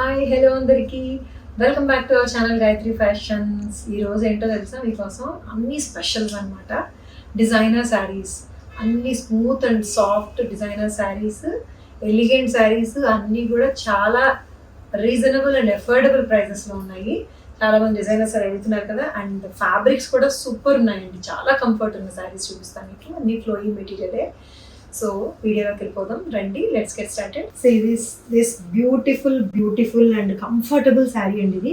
Hi hello అందరికీ welcome back to our channel Gayatri fashions. ఈరోజు ఏంటో తెలుసా, మీకోసం అన్ని స్పెషల్స్ అనమాట. డిజైనర్ శారీస్, అన్ని smooth and soft designer saris, elegant saris అన్నీ కూడా చాలా రీజనబుల్ అండ్ అఫోర్డబుల్ ప్రైజెస్లో ఉన్నాయి. చాలామంది డిజైనర్స్ అడుగుతున్నారు కదా, అండ్ ఫ్యాబ్రిక్స్ కూడా సూపర్ ఉన్నాయండి. చాలా కంఫర్ట్ ఉన్న శారీస్ చూపిస్తాను మీకు, అన్ని ఫ్లోయింగ్ మెటీరియలే. సో వీడియోలోకి వెళ్ళిపోదాం రండి, let's get started. So this beautiful and comfortable sari అండి. ఇది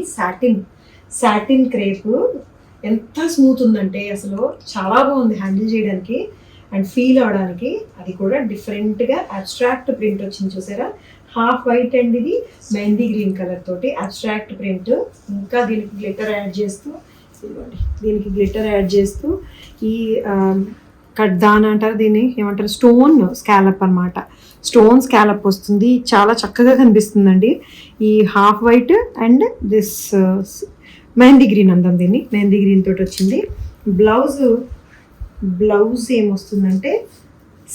సాటిన్ క్రేప్. ఎంత స్మూత్ ఉందంటే అసలు చాలా బాగుంది హ్యాండిల్ చేయడానికి అండ్ ఫీల్ అవడానికి. అది కూడా డిఫరెంట్గా అబ్స్ట్రాక్ట్ ప్రింట్ వచ్చింది చూసారా, హాఫ్ వైట్ అండ్ ఇది మెహందీ గ్రీన్ కలర్ తోటి అబ్స్ట్రాక్ట్ ప్రింట్. ఇంకా దీనికి గ్లిటర్ యాడ్ చేస్తూ ఈ కడ్దానా అంటారు, దీన్ని ఏమంటారు, స్టోన్ స్కాలప్ అనమాట. స్టోన్ స్కాలప్ వస్తుంది, చాలా చక్కగా కనిపిస్తుందండి. ఈ half white and this mehndi green అందాం దీన్ని, మెహందీ గ్రీన్ తోటి వచ్చింది. బ్లౌజ్ ఏమొస్తుందంటే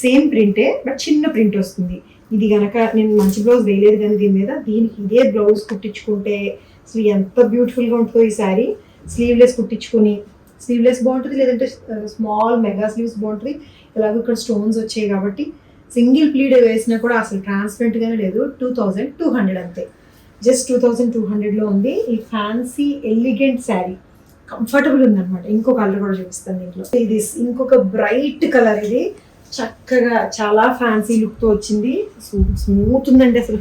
సేమ్ ప్రింటే బట్ చిన్న ప్రింట్ వస్తుంది. ఇది కనుక నేను మంచి బ్లౌజ్ వేయలేదు కానీ దీని మీద, దీనికి ఇదే బ్లౌజ్ కుట్టించుకుంటే అసలు ఎంత బ్యూటిఫుల్గా ఉంటుందో ఈ శారీ. స్లీవ్లెస్ కుట్టించుకొని, స్లీవ్లెస్ బాగుంటుంది, లేదంటే స్మాల్ మెగా స్లీవ్స్ బాగుంటుంది. ఇలాగ ఇక్కడ స్టోన్స్ వచ్చాయి కాబట్టి సింగిల్ ప్లీడ్ వేసినా కూడా అసలు ట్రాన్స్పరెంట్గానే లేదు. 2200 అంతే, జస్ట్ 2200లో ఉంది ఈ ఫ్యాన్సీ ఎలిగెంట్ శారీ. కంఫర్టబుల్ ఉందన్నమాట. ఇంకో కలర్ కూడా చూపిస్తాను దీంట్లో. ఇది ఇంకొక బ్రైట్ కలర్, ఇది చక్కగా చాలా ఫ్యాన్సీ లుక్తో వచ్చింది. స్మూత్ ఉందండి అసలు.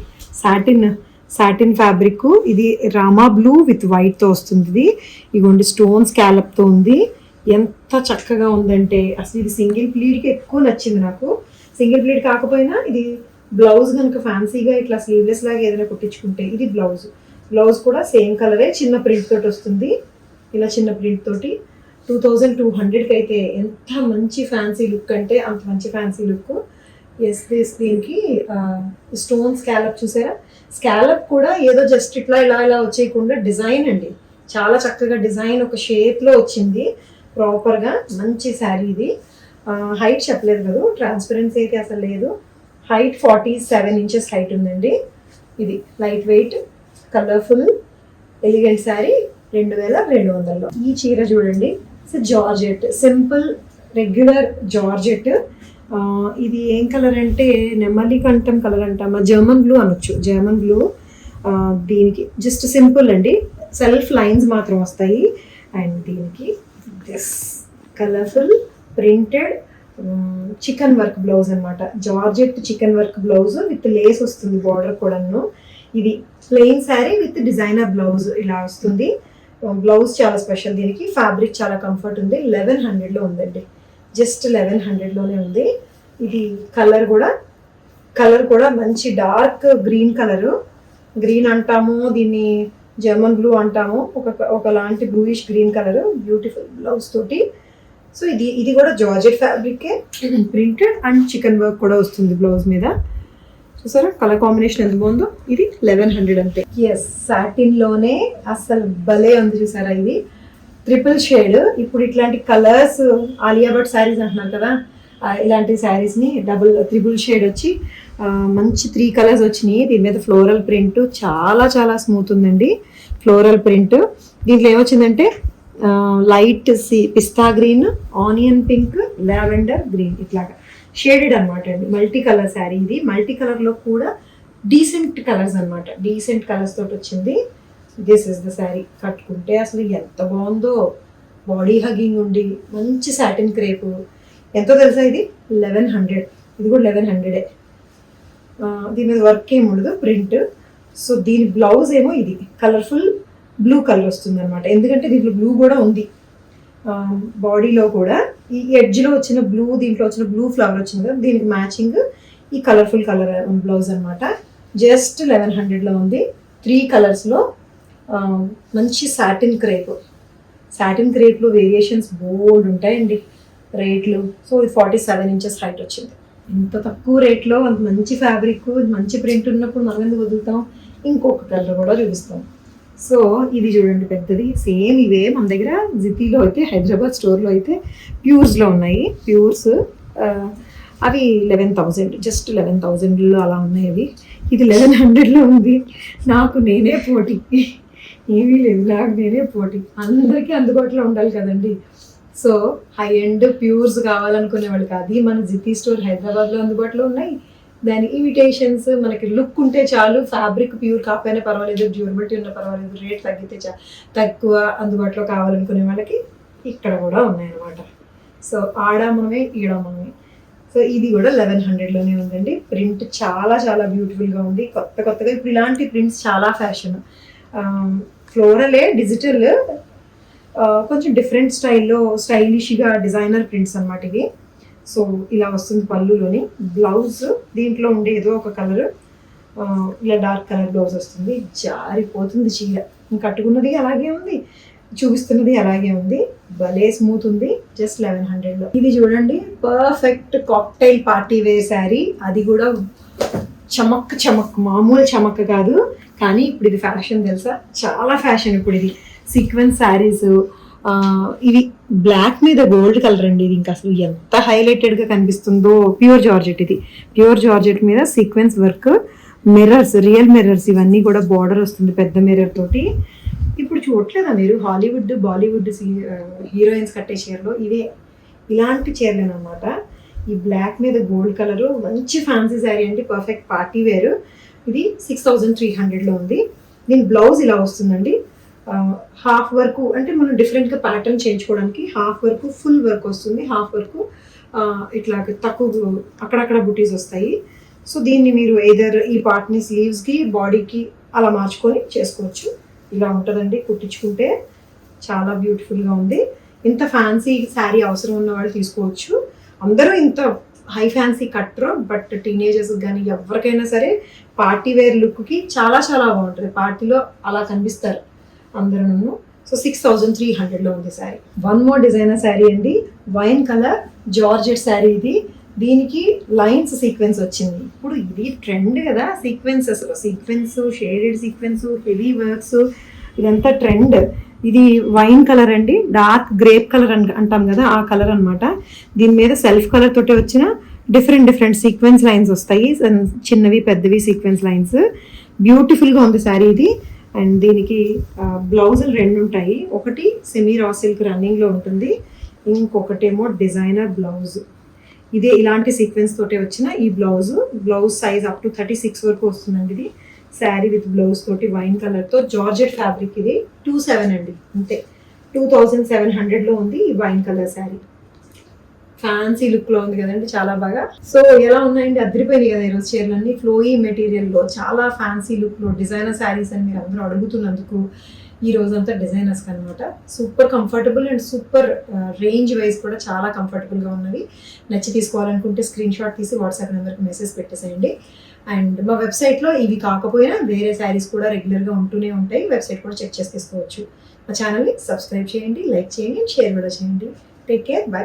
Satin fabric. ఇది రామా బ్లూ విత్ వైట్తో వస్తుంది. ఇది ఇగోండి స్టోన్ స్కాలప్తో ఉంది. ఎంత చక్కగా ఉందంటే అసలు ఇది సింగిల్ ప్లీడ్కి ఎక్కువ నచ్చింది నాకు. సింగిల్ ప్లీడ్ కాకపోయినా ఇది బ్లౌజ్ కనుక ఫ్యాన్సీగా ఇట్లా స్లీవ్లెస్ లాగా ఏదైనా కుట్టించుకుంటే, ఇది బ్లౌజ్ కూడా సేమ్ కలరే, చిన్న ప్రింట్ తోటి వస్తుంది. ఇలా చిన్న ప్రింట్ తోటి 2200కి అయితే ఎంత మంచి ఫ్యాన్సీ లుక్ అంటే అంత మంచి ఫ్యాన్సీ లుక్. దీనికి స్టోన్ స్కాలప్ చూసారా, స్కాలప్ కూడా ఏదో జస్ట్ ఇట్లా ఇలా వచ్చేయకుండా డిజైన్ అండి, చాలా చక్కగా డిజైన్ ఒక షేప్లో వచ్చింది ప్రాపర్గా. మంచి శారీ ఇది. హైట్ చెప్పలేదు కదా, ట్రాన్స్పరెన్సీ అయితే అసలు లేదు. హైట్ 47 ఇంచెస్ హైట్ ఉందండి. ఇది light weight colourful elegant sari 2200లో. ఈ చీర చూడండి, జార్జెట్, సింపుల్ రెగ్యులర్ జార్జెట్. ఇది ఏం కలర్ అంటే నెమలి కంఠం కలర్ అంటామా, జర్మన్ బ్లూ అనొచ్చు, జర్మన్ బ్లూ. దీనికి జస్ట్ సింపుల్ అండి, సెల్ఫ్ లైన్స్ మాత్రం వస్తాయి. అండ్ దీనికి this colourful printed chikan work blouse అనమాట. Georgette chikan work blouse with lace వస్తుంది, బార్డర్ కూడాను. ఇది plain sari with designer blouse ఇలా వస్తుంది. బ్లౌజ్ చాలా స్పెషల్, దీనికి ఫ్యాబ్రిక్ చాలా కంఫర్ట్ ఉంది. 1100లో ఉందండి, జస్ట్ 1100లోనే ఉంది. ఇది కలర్ కూడా మంచి డార్క్ గ్రీన్ కలరు. గ్రీన్ అంటాము దీన్ని, జర్మన్ బ్లూ అంటాము, ఒకలాంటి bluish green colour. Beautiful blouse తోటి. సో ఇది కూడా జార్జెట్ ఫ్యాబ్రికే, ప్రింటెడ్ అండ్ చికెన్ వర్క్ కూడా వస్తుంది బ్లౌజ్ మీద. చూసారా కలర్ కాంబినేషన్ ఎంత బాగుందో. ఇది 1100 అంతే. ఎస్, సాటిన్లోనే అసలు భలే ఉంది చూసారా. ఇది ట్రిపుల్ షేడ్. ఇప్పుడు ఇట్లాంటి కలర్స్ ఆలియా భట్ శారీస్ అంటున్నారు కదా, ఇలాంటి శారీస్ని త్రిబుల్ షేడ్ వచ్చి మంచి 3 కలర్స్ వచ్చినాయి. దీని మీద ఫ్లోరల్ ప్రింట్ చాలా చాలా స్మూత్ ఉందండి. ఫ్లోరల్ ప్రింట్ దీంట్లో ఏమొచ్చిందంటే light pista green, onion pink, lavender green, ఇట్లాగా షేడెడ్ అనమాట అండి. మల్టీ కలర్ శారీ ఇది. మల్టీ కలర్లో కూడా డీసెంట్ కలర్స్ అనమాట, డీసెంట్ కలర్స్ తోటి వచ్చింది. This is the sari. కట్టుకుంటే అసలు ఎంత బాగుందో, బాడీ హగ్గింగ్ ఉండి మంచి సాటిన్ క్రేపు. ఎంతో తెలుసా ఇది 1100. ఇది కూడా 1100. దీని మీద వర్క్ ఏమి ఉండదు, ప్రింట్. సో దీని బ్లౌజ్ ఏమో ఇది కలర్ఫుల్ బ్లూ కలర్ వస్తుంది అనమాట. ఎందుకంటే దీంట్లో బ్లూ కూడా ఉంది బాడీలో కూడా. ఈ ఎడ్జ్లో వచ్చిన బ్లూ, దీంట్లో వచ్చిన బ్లూ ఫ్లవర్ వచ్చింది కదా, దీనికి మ్యాచింగ్ ఈ కలర్ఫుల్ కలర్ బ్లౌజ్ అనమాట. జస్ట్ 1100లో ఉంది. 3 కలర్స్లో మంచి సాటిన్ క్రేప్లో వేరియేషన్స్ బోల్డ్ ఉంటాయండి రేట్లు. సో ఇది 47 ఇంచెస్ హైట్ వచ్చింది. ఇంత తక్కువ రేట్లో అంత మంచి ఫ్యాబ్రిక్, మంచి ప్రింట్ ఉన్నప్పుడు మనం ఎందుకు వదులుతాం. ఇంకొక కలర్ కూడా చూపిస్తాం. సో ఇది చూడండి పెద్దది, సేమ్ ఇవే మన దగ్గర జితీలో అయితే, హైదరాబాద్ స్టోర్లో అయితే ప్యూర్స్లో ఉన్నాయి. ప్యూర్స్ అవి 11,000, జస్ట్ 11,000లో అలా ఉన్నాయి అవి. ఇది 1100లో ఉంది. నాకు నేనే పోటీ, ఏమీ లేదు, నాకు నేనే పోటీ. అందరికీ అందుబాటులో ఉండాలి కదండి. సో హై ఎండ్ ప్యూర్స్ కావాలనుకునే వాళ్ళకి అది మన జితి స్టోర్ హైదరాబాద్లో అందుబాటులో ఉన్నాయి. దాని ఇమిటేషన్స్ మనకి లుక్ ఉంటే చాలు, ఫ్యాబ్రిక్ ప్యూర్ కాకపోయినా పర్వాలేదు, డ్యూరబిలిటీ ఉన్నా పర్వాలేదు, రేట్ తగ్గితే తక్కువ అందుబాటులో కావాలనుకునే వాళ్ళకి ఇక్కడ కూడా ఉన్నాయన్నమాట. సో ఆడామనమే ఈడామనమే. సో ఇది కూడా 1100లోనే ఉందండి. ప్రింట్ చాలా చాలా బ్యూటిఫుల్గా ఉంది, కొత్తగా ఇప్పుడు ఇలాంటి ప్రింట్స్ చాలా ఫ్యాషన్. ఫ్లోరలే డిజిటల్, కొంచెం డిఫరెంట్ స్టైల్లో స్టైలిష్గా డిజైనర్ ప్రింట్స్ అన్నమాట ఇవి. సో ఇలా వస్తుంది పళ్ళులోని. బ్లౌజ్ దీంట్లో ఉండే ఏదో ఒక కలర్, ఇలా డార్క్ కలర్ బ్లౌజ్ వస్తుంది. జారిపోతుంది చీర, కట్టుకున్నది అలాగే ఉంది, చూపిస్తున్నది అలాగే ఉంది. భలే స్మూత్ ఉంది. జస్ట్ 1100లో. ఇది చూడండి, perfect cocktail party wear sari. అది కూడా చమక్, మామూలు చమక్ కాదు, కానీ ఇప్పుడు ఇది ఫ్యాషన్ తెలుసా, చాలా ఫ్యాషన్ ఇప్పుడు ఇది. సీక్వెన్స్ శారీస్, ఇవి బ్లాక్ మీద గోల్డ్ కలర్ అండి. ఇది ఇంకా అసలు ఎంత హైలైటెడ్గా కనిపిస్తుందో. ప్యూర్ జార్జెట్, ఇది ప్యూర్ జార్జెట్ మీద sequence work, mirrors, real mirrors, ఇవన్నీ కూడా బార్డర్ వస్తుంది పెద్ద మిర్రర్ తోటి. ఇప్పుడు చూడలేదా మీరు హాలీవుడ్ బాలీవుడ్ హీరోయిన్స్ కట్టే చీరలో ఇవే, ఇలాంటి చీరలేను అనమాట. ఈ బ్లాక్ మీద గోల్డ్ కలరు, మంచి ఫ్యాన్సీ శారీ అండి, పర్ఫెక్ట్ పార్టీ వేర్. ఇది 6300లో ఉంది. దీని బ్లౌజ్ ఇలా వస్తుందండి. హాఫ్ వరకు అంటే మనం డిఫరెంట్గా ప్యాటర్న్ చేయించుకోవడానికి హాఫ్ వరకు ఫుల్ వర్క్ వస్తుంది, హాఫ్ వరకు ఇట్లా తక్కువ అక్కడక్కడ బుటీస్ వస్తాయి. సో దీన్ని మీరు ఎయిదర్ ఈ పార్ట్ని స్లీవ్స్కి బాడీకి అలా మార్చుకొని చేసుకోవచ్చు. ఇలా ఉంటుందండి కుట్టించుకుంటే, చాలా బ్యూటిఫుల్గా ఉంది. ఇంత ఫ్యాన్సీ శారీ అవసరం ఉన్న వాళ్ళు తీసుకోవచ్చు. అందరూ ఇంత హై ఫ్యాన్సీ కట్టరు, బట్ టీనేజర్స్ కానీ ఎవరికైనా సరే పార్టీ వేర్ లుక్కి చాలా చాలా బాగుంటుంది. పార్టీలో అలా కనిపిస్తారు అందరూ. సో 6300లో ఉంది sari. One more designer sari అండి, వైన్ కలర్ జార్జెట్ శారీ ఇది. దీనికి లైన్స్ సీక్వెన్స్ వచ్చింది. ఇప్పుడు ఇది ట్రెండ్ కదా సీక్వెన్స్, అసలు sequence, shaded sequence, heavy works, ఇదంతా ట్రెండ్. ఇది వైన్ కలర్ అండి, డార్క్ గ్రేప్ కలర్ అంటాం కదా, ఆ కలర్ అనమాట. దీని మీద సెల్ఫ్ కలర్ తోటి వచ్చిన డిఫరెంట్ సీక్వెన్స్ లైన్స్ వస్తాయి, చిన్నవి పెద్దవి సీక్వెన్స్ లైన్స్. బ్యూటిఫుల్గా ఉంది శారీ ఇది. అండ్ దీనికి బ్లౌజులు 2 ఉంటాయి. ఒకటి సెమీ రా సిల్క్ రన్నింగ్లో ఉంటుంది, ఇంకొకటేమో డిజైనర్ బ్లౌజ్. ఇదే ఇలాంటి సీక్వెన్స్ తోటే వచ్చిన ఈ బ్లౌజ్ సైజ్ అప్ టు 36 వరకు వస్తుందండి. ఇది శారీ విత్ బ్లౌజ్ తోటి వైన్ కలర్తో జార్జెట్ ఫ్యాబ్రిక్. ఇది 27 అండి, అంతే 2700లో ఉంది ఈ వైన్ కలర్ శారీ. ఫ్యాన్సీ లుక్లో ఉంది కదండి, చాలా బాగా. సో ఎలా ఉన్నాయండి, అదిరిపోయినాయి కదా ఈరోజు చీరలన్నీ. ఫ్లోయీ మెటీరియల్లో చాలా ఫ్యాన్సీ లుక్లో డిజైనర్ శారీస్ అని మీరు అందరూ అడుగుతున్నందుకు ఈ రోజంతా డిజైనర్స్కి అనమాట. Super comfortable and super range wise కూడా చాలా కంఫర్టబుల్గా ఉన్నవి. నచ్చి తీసుకోవాలనుకుంటే స్క్రీన్ షాట్ తీసి వాట్సాప్ నెంబర్కి మెసేజ్ పెట్టేసేయండి. అండ్ మా వెబ్సైట్లో ఇవి కాకపోయినా వేరే శారీస్ కూడా రెగ్యులర్గా ఉంటూనే ఉంటాయి. వెబ్సైట్ కూడా చెక్ చేసి తీసుకోవచ్చు. మా ఛానల్ని సబ్స్క్రైబ్ చేయండి, లైక్ చేయండి, షేర్ కూడా చేయండి. Take care, by.